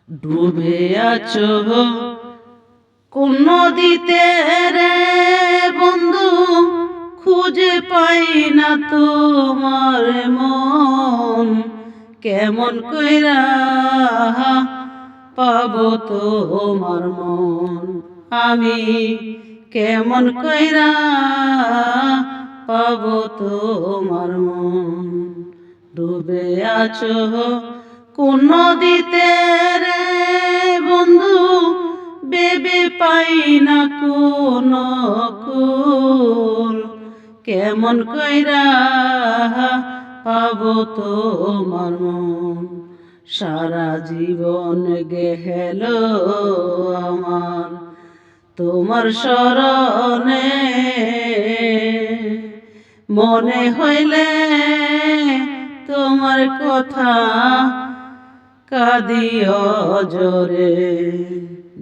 ডুবে আছো কোন নদীতে রে বন্ধু, খুঁজে পাই না তোমার মন। কেমন কইরা পাবো তোমার মন, আমি কেমন কইরা পাবো তোমার মন। ডুবে আছো কোন নদীতে রে বন্ধু, বেবে পাই না কোন কুল। কেমন কইরা পাবো তোমার মন। সারা জীবন গেল আমার তোমার শরণে, মনে হইলে তোমার কথা কাঁদিও জোরে।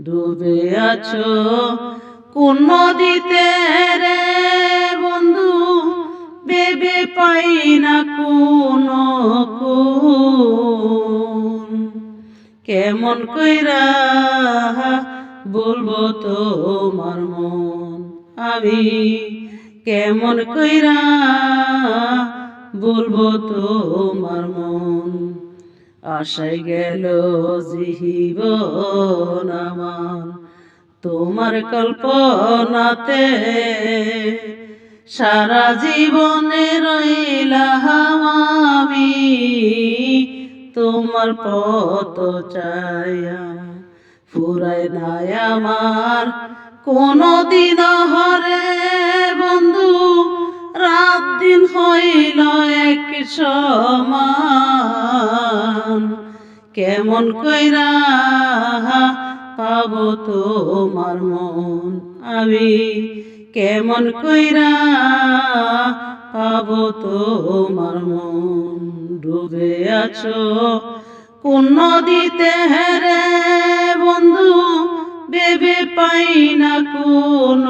ডুবে আছো কোন নদীতে রে বন্ধু, বেবে পাই না কোন কুল। কেমন কইরা বলবো তোমার মন, আমি কেমন কইরা বলবো তোমার মন। আশায় গেল জীবন আমার তোমার কল্পনাতে, সারা জীবনে রইলাম আমি তোমার পথ চায়া। ফুরায় নাই আমার কোনদিন হরে বন্ধু, রাত দিন হইল এক সমান। কেমন কইরা পাবো তোমার মন, আমি কেমন কইরা পাবো তোমার মন। ডুবে আছো কোন নদীতে রে বন্ধু, বেবে পাই না কোন